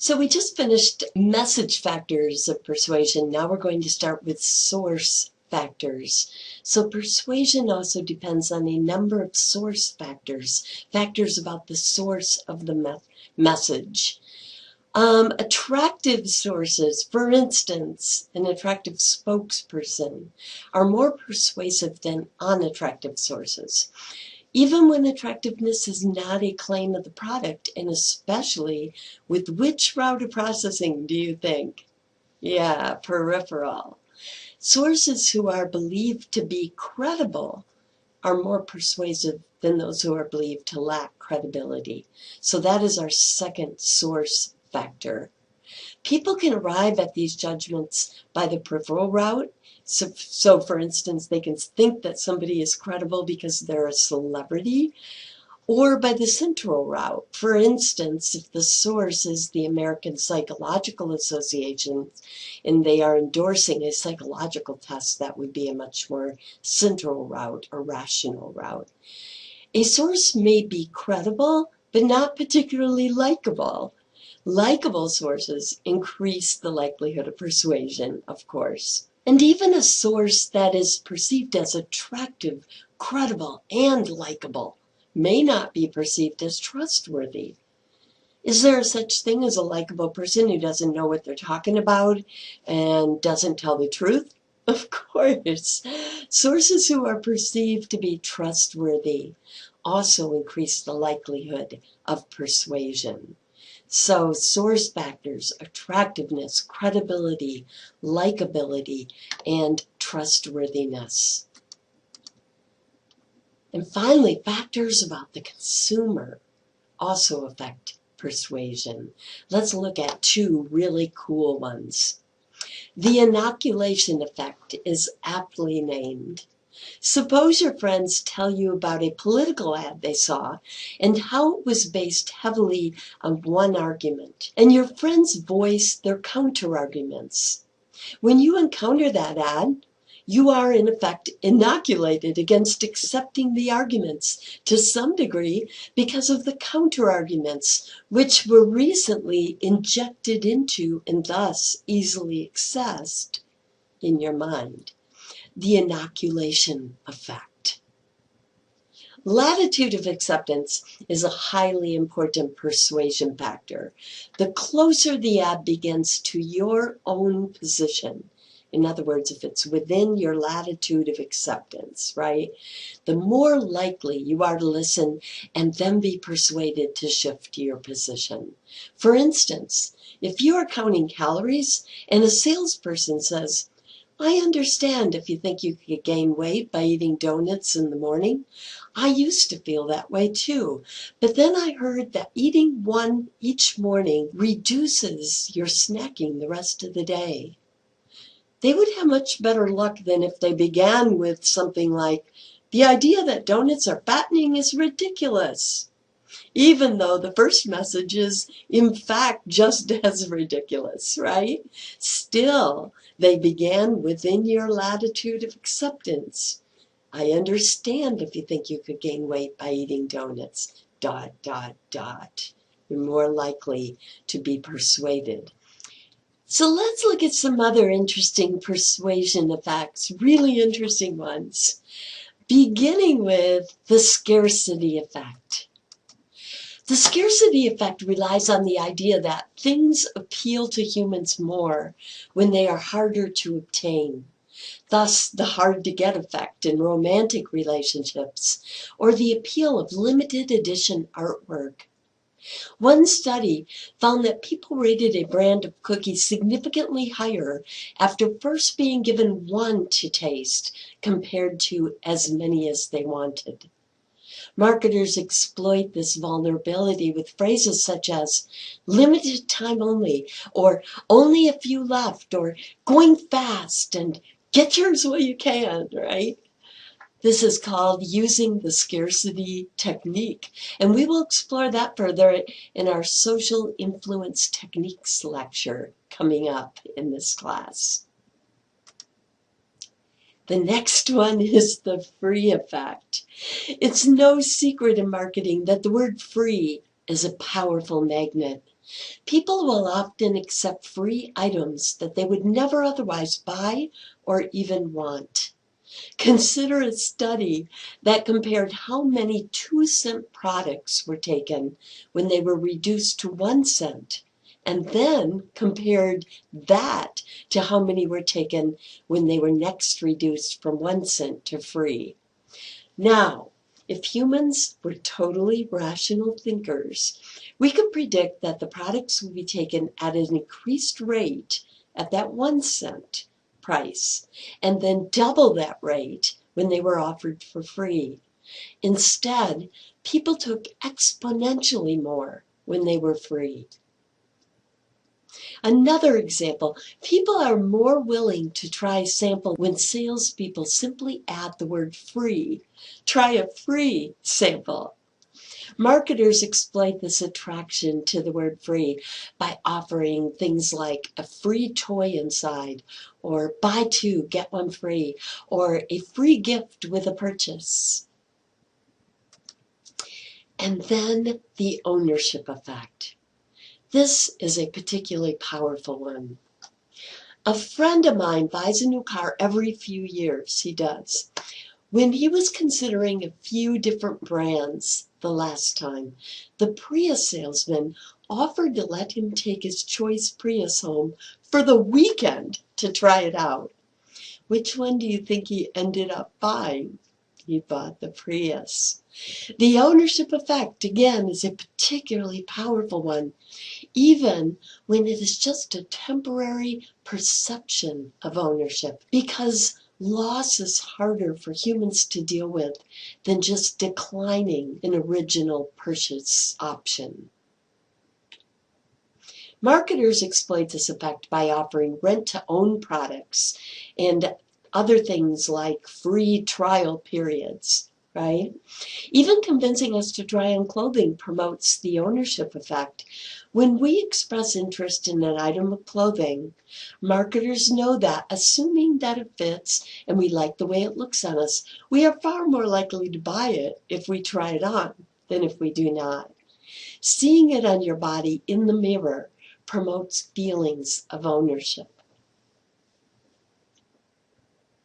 So we just finished message factors of persuasion. Now we're going to start with source factors. So persuasion also depends on a number of source factors, factors about the source of the message. Attractive sources, for instance, an attractive spokesperson, are more persuasive than unattractive sources. Even when attractiveness is not a claim of the product, and especially with which route of processing do you think? Yeah, peripheral. Sources who are believed to be credible are more persuasive than those who are believed to lack credibility. So that is our second source factor. People can arrive at these judgments by the peripheral route. So for instance, they can think that somebody is credible because they're a celebrity, or by the central route. For instance, if the source is the American Psychological Association and they are endorsing a psychological test, that would be a much more central route or rational route. A source may be credible, but not particularly likable. Likable sources increase the likelihood of persuasion, of course. And even a source that is perceived as attractive, credible, and likable may not be perceived as trustworthy. Is there such thing as a likable person who doesn't know what they're talking about and doesn't tell the truth? Of course. Sources who are perceived to be trustworthy also increase the likelihood of persuasion. So source factors, attractiveness, credibility, likability, and trustworthiness. And finally, factors about the consumer also affect persuasion. Let's look at two really cool ones. The inoculation effect is aptly named. Suppose your friends tell you about a political ad they saw and how it was based heavily on one argument, and your friends voice their counter-arguments. When you encounter that ad, you are in effect inoculated against accepting the arguments to some degree because of the counter-arguments which were recently injected into and thus easily accessed in your mind. The inoculation effect. Latitude of acceptance is a highly important persuasion factor. The closer the ad begins to your own position, in other words, if it's within your latitude of acceptance, right, the more likely you are to listen and then be persuaded to shift to your position. For instance, if you are counting calories and a salesperson says, I understand if you think you could gain weight by eating donuts in the morning. I used to feel that way too. But then I heard that eating one each morning reduces your snacking the rest of the day. They would have much better luck than if they began with something like, the idea that donuts are fattening is ridiculous. Even though the first message is, in fact, just as ridiculous, right? Still, they began within your latitude of acceptance. I understand if you think you could gain weight by eating donuts, ... You're more likely to be persuaded. So let's look at some other interesting persuasion effects, really interesting ones, beginning with the scarcity effect. The scarcity effect relies on the idea that things appeal to humans more when they are harder to obtain. Thus, the hard-to-get effect in romantic relationships, or the appeal of limited edition artwork. One study found that people rated a brand of cookies significantly higher after first being given one to taste compared to as many as they wanted. Marketers exploit this vulnerability with phrases such as limited time only, or only a few left, or going fast, and get yours while you can, right? This is called using the scarcity technique, and we will explore that further in our social influence techniques lecture coming up in this class. The next one is the free effect. It's no secret in marketing that the word free is a powerful magnet. People will often accept free items that they would never otherwise buy or even want. Consider a study that compared how many 2-cent products were taken when they were reduced to 1 cent, and then compared that to how many were taken when they were next reduced from 1 cent to free. Now, if humans were totally rational thinkers, we could predict that the products would be taken at an increased rate at that 1 cent price, and then double that rate when they were offered for free. Instead, people took exponentially more when they were free. Another example, people are more willing to try a sample when salespeople simply add the word free. Try a free sample. Marketers exploit this attraction to the word free by offering things like a free toy inside, or buy two, get one free, or a free gift with a purchase. And then the ownership effect. This is a particularly powerful one. A friend of mine buys a new car every few years. He does. When he was considering a few different brands the last time, the Prius salesman offered to let him take his choice Prius home for the weekend to try it out. Which one do you think he ended up buying? He bought the Prius. The ownership effect, again, is a particularly powerful one, even when it is just a temporary perception of ownership, because loss is harder for humans to deal with than just declining an original purchase option. Marketers exploit this effect by offering rent-to-own products and other things like free trial periods, right? Even convincing us to try on clothing promotes the ownership effect. When we express interest in an item of clothing, marketers know that, assuming that it fits and we like the way it looks on us, we are far more likely to buy it if we try it on than if we do not. Seeing it on your body in the mirror promotes feelings of ownership.